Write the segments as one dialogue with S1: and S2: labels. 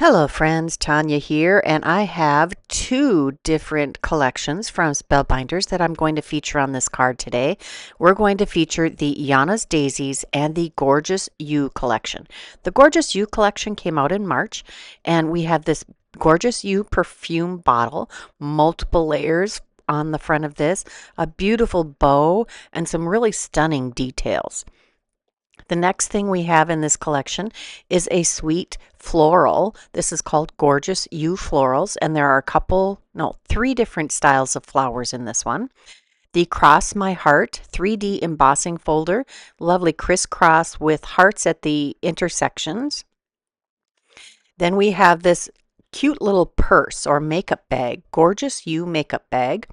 S1: Hello friends, Tanya here, and I have two different collections from Spellbinders that I'm going to feature on this card today. We're going to feature the Yana's Daisies and the Gorgeous You collection. The Gorgeous You collection came out in March, and we have this Gorgeous You perfume bottle, multiple layers on the front of this, a beautiful bow, and some really stunning details. The next thing we have in this collection is a sweet floral. This is called Gorgeous You Florals, and there are three different styles of flowers in this one. The Cross My Heart 3D embossing folder, lovely crisscross with hearts at the intersections. Then we have this cute little purse or makeup bag, Gorgeous You makeup bag.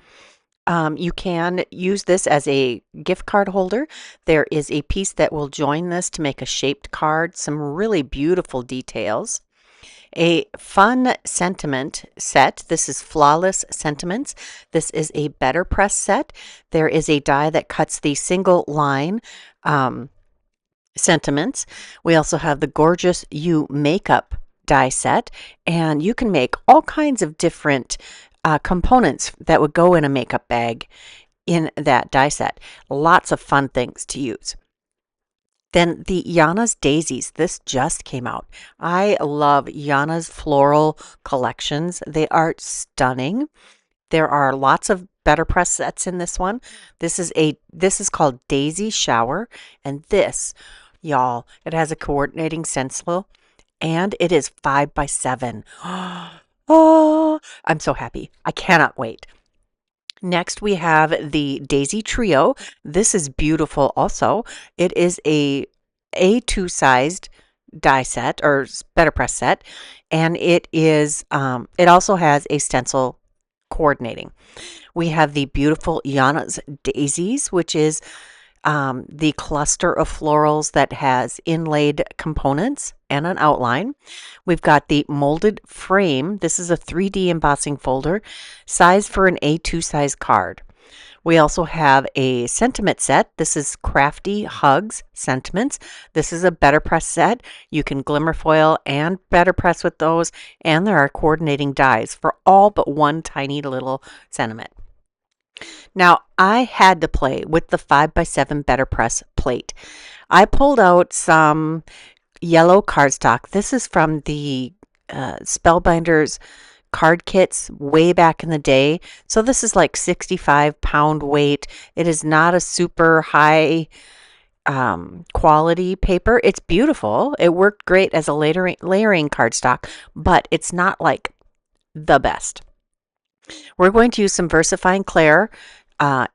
S1: You can use this as a gift card holder. There is a piece that will join this to make a shaped card, some really beautiful details. A fun sentiment set. This is Flawless Sentiments. This is a BetterPress set. There is a die that cuts the single line sentiments. We also have the Gorgeous You makeup die set, and you can make all kinds of different components that would go in a makeup bag in that die set. Lots of fun things to use. Then the Yana's Daisies. This just came out. I love Yana's floral collections. They are stunning. There are lots of BetterPress sets in this one. This is called Daisy Shower, and this, y'all, it has a coordinating stencil, and it is 5x7. Oh, I'm so happy. I cannot wait. Next, we have the Daisy Trio. This is beautiful also. It is a A2 sized die set or BetterPress set, and it also has a stencil coordinating. We have the beautiful Yana's Daisies, which is the cluster of florals that has inlaid components and an outline. We've got the molded frame. This is a 3D embossing folder, size for an A2 size card. We also have a sentiment set. This is Crafty Hugs Sentiments. This is a BetterPress set. You can glimmer foil and BetterPress with those, and there are coordinating dies for all but one tiny little sentiment. Now, I had to play with the 5x7 BetterPress plate. I pulled out some yellow cardstock. This is from the Spellbinders card kits way back in the day. So this is like 65-pound weight. It is not a super high quality paper. It's beautiful. It worked great as a layering cardstock, but it's not like the best. We're going to use some VersaFine Clair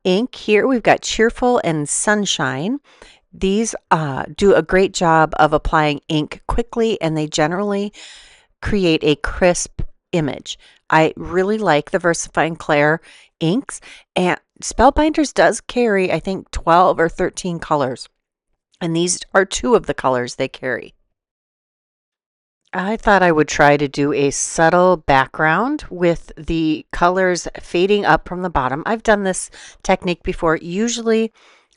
S1: ink here. We've got Cheerful and Sunshine. These do a great job of applying ink quickly, and they generally create a crisp image. I really like the VersaFine Clair inks, and Spellbinders does carry, I think, 12 or 13 colors, and these are two of the colors they carry. I thought I would try to do a subtle background with the colors fading up from the bottom. I've done this technique before, usually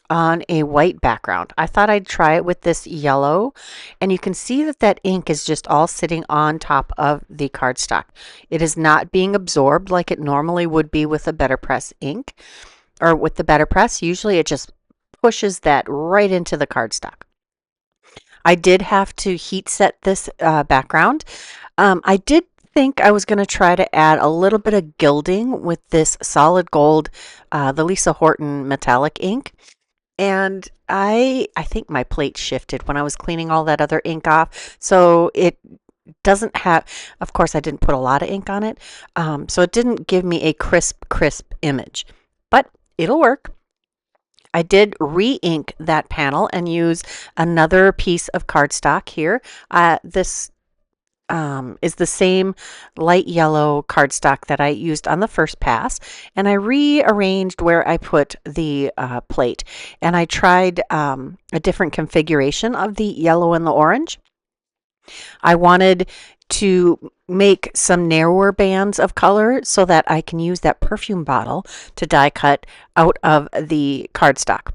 S1: on a white background. I thought I'd try it with this yellow, and you can see that ink is just all sitting on top of the cardstock. It is not being absorbed like it normally would be with a BetterPress ink or with the BetterPress. Usually it just pushes that right into the cardstock. I did have to heat set this background. I did think I was going to try to add a little bit of gilding with this solid gold, the Lisa Horton metallic ink. And I think my plate shifted when I was cleaning all that other ink off. So it doesn't have, of course, I didn't put a lot of ink on it. So it didn't give me a crisp image, but it'll work. I did re-ink that panel and use another piece of cardstock here. This is the same light yellow cardstock that I used on the first pass, and I rearranged where I put the plate, and I tried a different configuration of the yellow and the orange. I wanted to make some narrower bands of color so that I can use that perfume bottle to die cut out of the cardstock.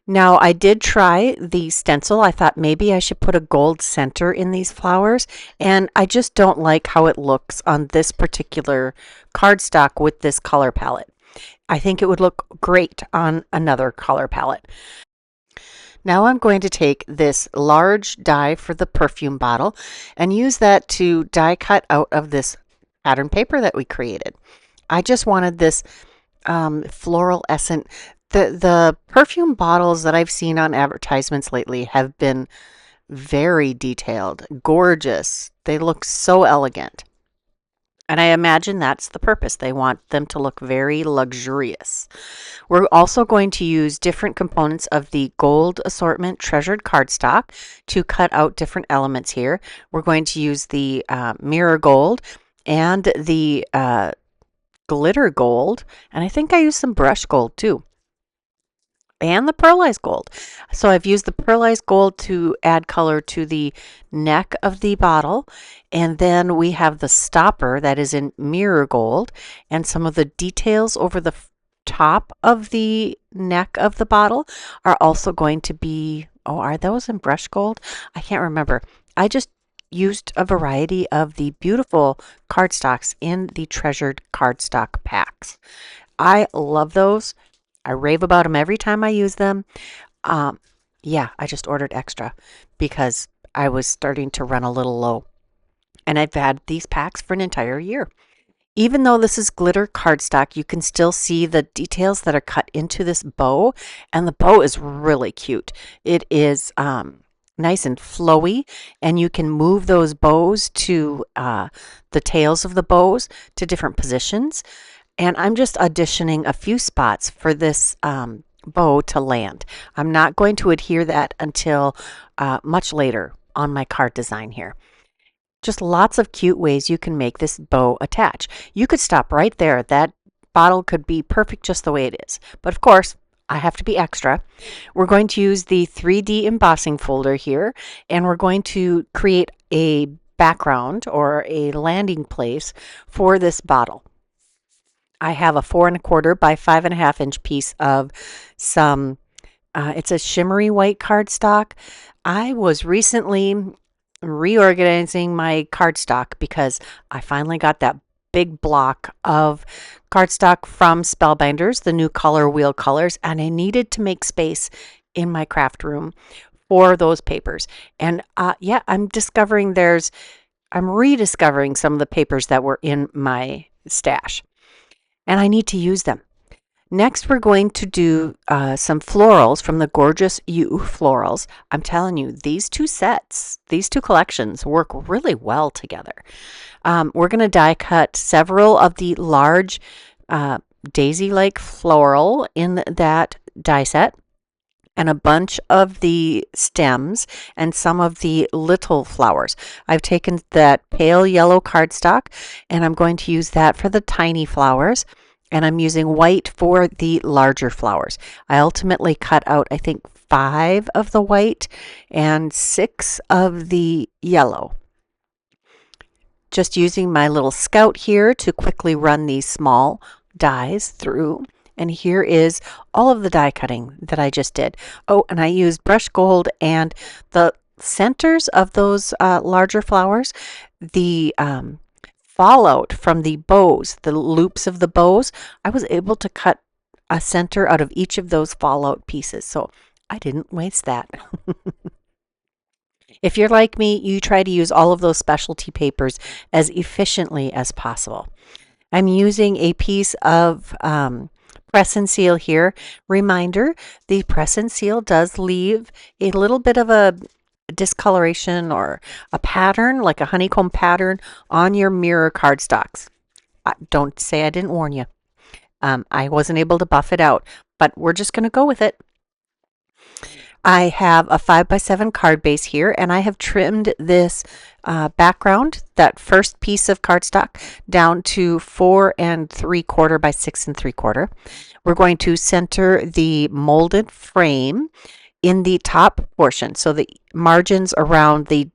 S1: Now, I did try the stencil. I thought maybe I should put a gold center in these flowers, and I just don't like how it looks on this particular cardstock with this color palette. I think it would look great on another color palette. Now I'm going to take this large die for the perfume bottle and use that to die cut out of this pattern paper that we created. I just wanted this floral essence. The perfume bottles that I've seen on advertisements lately have been very detailed, gorgeous. They look so elegant. And I imagine that's the purpose. They want them to look very luxurious. We're also going to use different components of the gold assortment treasured cardstock to cut out different elements here. We're going to use the mirror gold and the glitter gold, and I think I used some brush gold too, and the pearlized gold. So I've used the pearlized gold to add color to the neck of the bottle, and then we have the stopper that is in mirror gold, and some of the details over the top of the neck of the bottle are also going to be, oh, are those in brush gold? I can't remember. I just used a variety of the beautiful cardstocks in the treasured cardstock packs. I love those. I rave about them every time I use them. Um, yeah, I just ordered extra because I was starting to run a little low. And I've had these packs for an entire year. Even though this is glitter cardstock, you can still see the details that are cut into this bow, and the bow is really cute. It is nice and flowy, and you can move those bows to the tails of the bows to different positions. And I'm just auditioning a few spots for this bow to land. I'm not going to adhere that until much later on my card design here. Just lots of cute ways you can make this bow attach. You could stop right there. That bottle could be perfect just the way it is. But of course, I have to be extra. We're going to use the 3D embossing folder here, and we're going to create a background or a landing place for this bottle. I have a 4¼ by 5½ inch piece of some, it's a shimmery white cardstock. I was recently reorganizing my cardstock because I finally got that big block of cardstock from Spellbinders, the new color wheel colors, and I needed to make space in my craft room for those papers. And yeah, I'm rediscovering some of the papers that were in my stash, and I need to use them. Next, we're going to do some florals from the Gorgeous You Florals. I'm telling you, these two collections work really well together. We're going to die cut several of the large daisy-like floral in that die set, and a bunch of the stems and some of the little flowers. I've taken that pale yellow cardstock, and I'm going to use that for the tiny flowers. And I'm using white for the larger flowers. I ultimately cut out, I think, 5 of the white and 6 of the yellow. Just using my little scout here to quickly run these small dies through. And here is all of the die cutting that I just did. Oh, and I used brush gold, and the centers of those larger flowers, the fallout from the bows, the loops of the bows, I was able to cut a center out of each of those fallout pieces. So I didn't waste that. If you're like me, you try to use all of those specialty papers as efficiently as possible. I'm using a piece of press and seal here. Reminder, the press and seal does leave a little bit of a discoloration or a pattern, like a honeycomb pattern, on your mirror cardstocks. Don't say I didn't warn you. I wasn't able to buff it out, but we're just going to go with it. I have a 5x7 card base here, and I have trimmed this background, that first piece of cardstock, down to 4¾ by 6¾ We're going to center the molded frame in the top portion. So the margins around the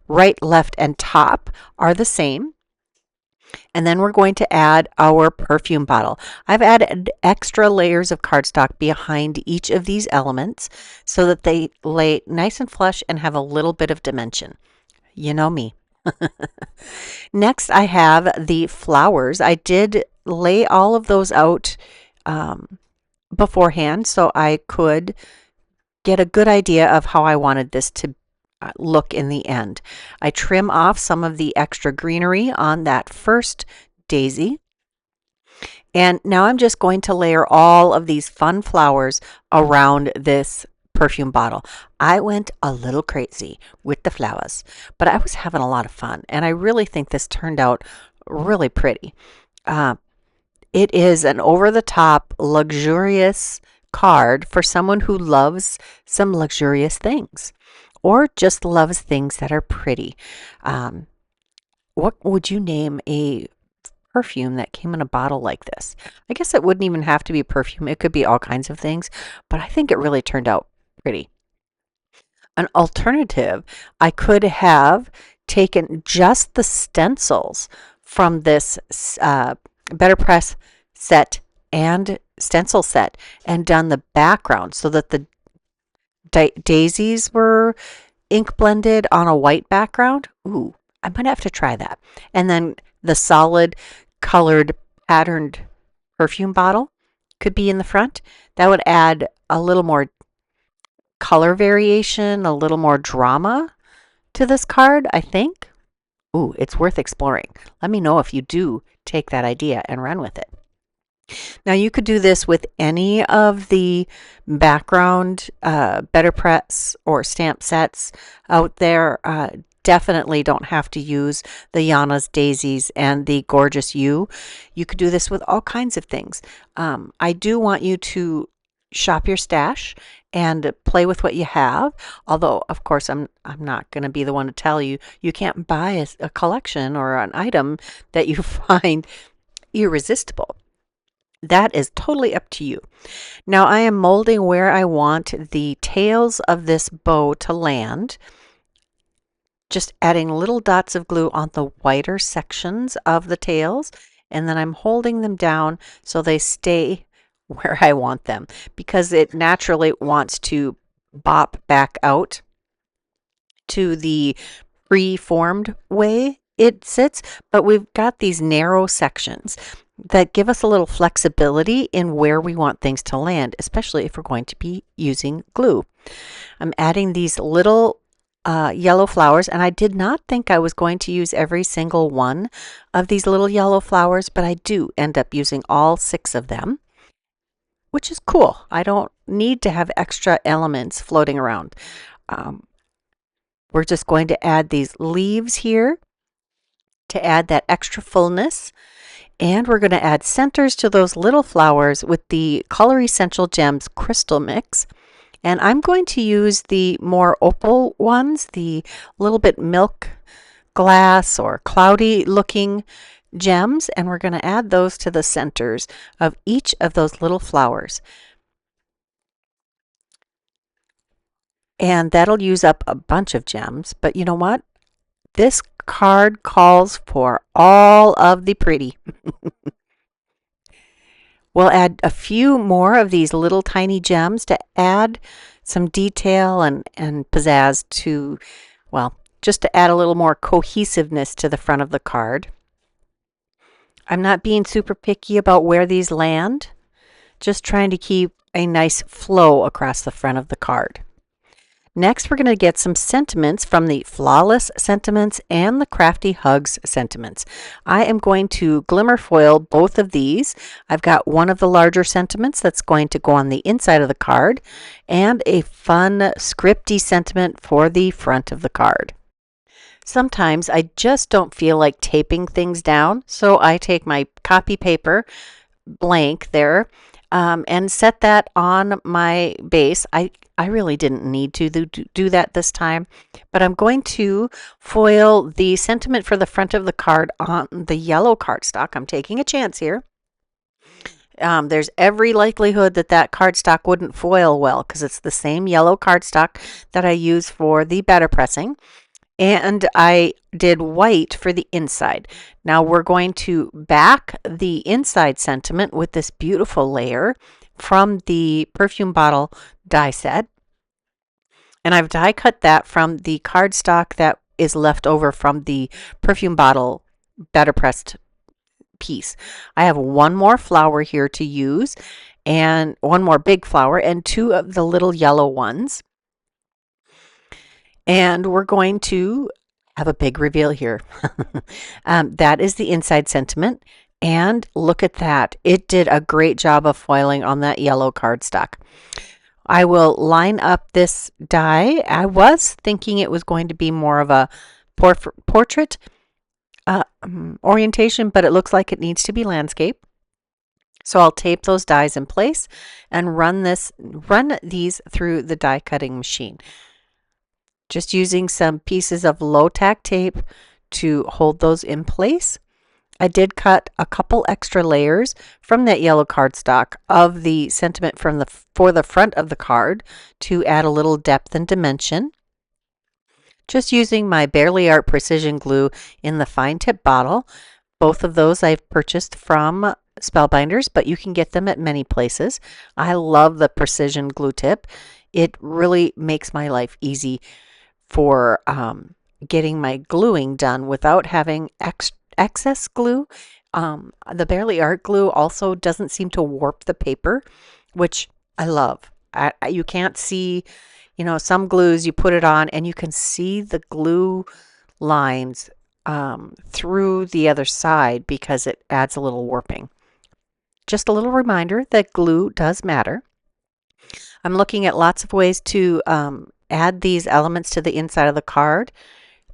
S1: right, left, and top are the same. And then we're going to add our perfume bottle. I've added extra layers of cardstock behind each of these elements so that they lay nice and flush and have a little bit of dimension. You know me. Next, I have the flowers. I did lay all of those out beforehand so I could get a good idea of how I wanted this to look in the end. I trim off some of the extra greenery on that first daisy. And now I'm just going to layer all of these fun flowers around this perfume bottle. I went a little crazy with the flowers, but I was having a lot of fun, and I really think this turned out really pretty. Uh, it is an over-the-top, luxurious card for someone who loves some luxurious things or just loves things that are pretty. What would you name a perfume that came in a bottle like this? I guess it wouldn't even have to be perfume. It could be all kinds of things, but I think it really turned out pretty. An alternative, I could have taken just the stencils from this BetterPress set and stencil set and done the background so that the daisies were ink blended on a white background. Ooh, I might have to try that. And then the solid colored patterned perfume bottle could be in the front. That would add a little more color variation, a little more drama to this card, I think. Ooh, it's worth exploring. Let me know if you do take that idea and run with it. Now you could do this with any of the background BetterPress or stamp sets out there. Definitely don't have to use the Yana's Daisies and the Gorgeous You. You could do this with all kinds of things. I do want you to shop your stash and play with what you have. Although, of course, I'm not going to be the one to tell you you can't buy a collection or an item that you find irresistible. That is totally up to you. Now I am molding where I want the tails of this bow to land. Just adding little dots of glue on the whiter sections of the tails, and then I'm holding them down so they stay where I want them, because it naturally wants to bop back out to the pre-formed way it sits, but we've got these narrow sections that give us a little flexibility in where we want things to land, especially if we're going to be using glue. I'm adding these little yellow flowers, and I did not think I was going to use every single one of these little yellow flowers, but I do end up using all 6 of them, which is cool. I don't need to have extra elements floating around. We're just going to add these leaves here to add that extra fullness. And we're going to add centers to those little flowers with the Color Essential Gems Crystal Mix. And I'm going to use the more opal ones, the little bit milk glass or cloudy looking gems. And we're going to add those to the centers of each of those little flowers. And that'll use up a bunch of gems. But you know what? This card calls for all of the pretty. We'll add a few more of these little tiny gems to add some detail and pizzazz to, well, just to add a little more cohesiveness to the front of the card. I'm not being super picky about where these land, just trying to keep a nice flow across the front of the card. Next, we're going to get some sentiments from the Flawless Sentiments and the Crafty Hugs Sentiments. I am going to glimmer foil both of these. I've got one of the larger sentiments that's going to go on the inside of the card, and a fun scripty sentiment for the front of the card. Sometimes I just don't feel like taping things down, so I take my copy paper blank there and set that on my base. I really didn't need to do that this time, but I'm going to foil the sentiment for the front of the card on the yellow cardstock. I'm taking a chance here. There's every likelihood that that cardstock wouldn't foil well because it's the same yellow cardstock that I use for the better pressing. and I did white for the inside. Now we're going to back the inside sentiment with this beautiful layer from the perfume bottle die set. And I've die cut that from the cardstock that is left over from the perfume bottle BetterPress piece. I have one more flower here to use, and one more big flower and two of the little yellow ones. And we're going to have a big reveal here. That is the inside sentiment. And look at that. It did a great job of foiling on that yellow cardstock. I will line up this die. I was thinking it was going to be more of a portrait orientation, but it looks like it needs to be landscape. So I'll tape those dies in place and run these through the die cutting machine. Just using some pieces of low tack tape to hold those in place. I did cut a couple extra layers from that yellow cardstock of the sentiment for the front of the card to add a little depth and dimension. Just using my Barely Art Precision Glue in the fine tip bottle. Both of those I've purchased from Spellbinders, but you can get them at many places. I love the precision glue tip. It really makes my life easy for getting my gluing done without having excess glue. The Barely Art glue also doesn't seem to warp the paper, which I love. You can't see, some glues you put it on and you can see the glue lines through the other side because it adds a little warping. Just a little reminder that glue does matter. I'm looking at lots of ways to add these elements to the inside of the card.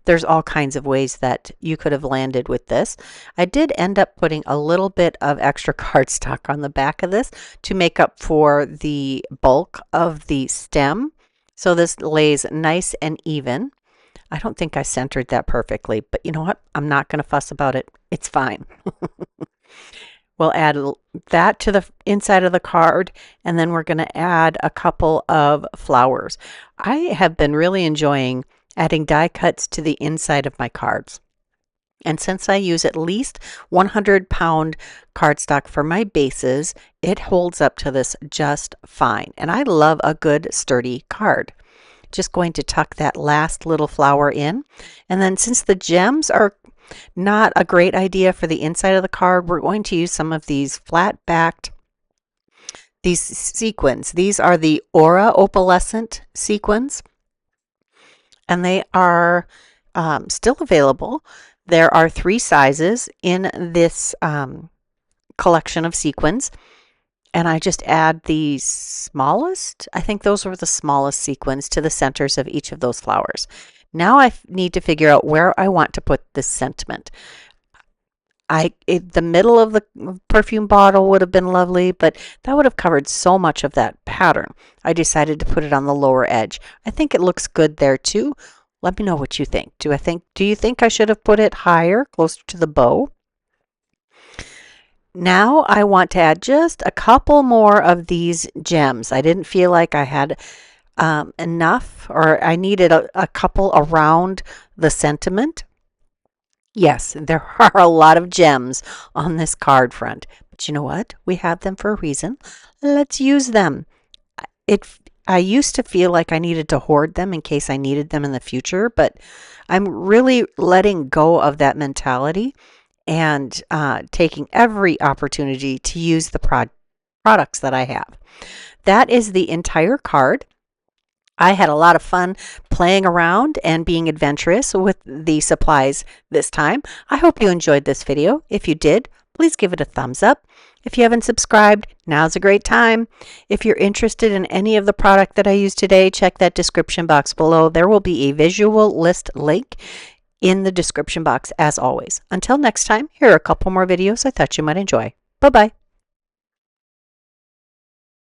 S1: There's all kinds of ways that you could have landed with this. I did end up putting a little bit of extra cardstock on the back of this to make up for the bulk of the stem. So this lays nice and even. I don't think I centered that perfectly, but you know what? I'm not going to fuss about it. It's fine. We'll add that to the inside of the card, and then we're going to add a couple of flowers. I have been really enjoying adding die cuts to the inside of my cards. And since I use at least 100-pound cardstock for my bases, it holds up to this just fine. And I love a good sturdy card. Just going to tuck that last little flower in. And then since the gems are not a great idea for the inside of the card, we're going to use some of these flat-backed, these sequins. These are the Aura Opalescent sequins, and they are still available. There are 3 sizes in this collection of sequins, and I just add the smallest, I think those were the smallest sequins, to the centers of each of those flowers. Now I need to figure out where I want to put this sentiment. The middle of the perfume bottle would have been lovely, but that would have covered so much of that pattern. I decided to put it on the lower edge. I think it looks good there too. Let me know what you think. Do you think I should have put it higher, closer to the bow? Now I want to add just a couple more of these gems. I didn't feel like I had enough, or I needed a couple around the sentiment. Yes, there are a lot of gems on this card front, but you know what? We have them for a reason. Let's use them. I used to feel like I needed to hoard them in case I needed them in the future, but I'm really letting go of that mentality and taking every opportunity to use the products that I have. That is the entire card. I had a lot of fun playing around and being adventurous with the supplies this time. I hope you enjoyed this video. If you did, please give it a thumbs up. If you haven't subscribed, now's a great time. If you're interested in any of the product that I used today, check that description box below. There will be a visual list link in the description box as always. Until next time, here are a couple more videos I thought you might enjoy. Bye-bye.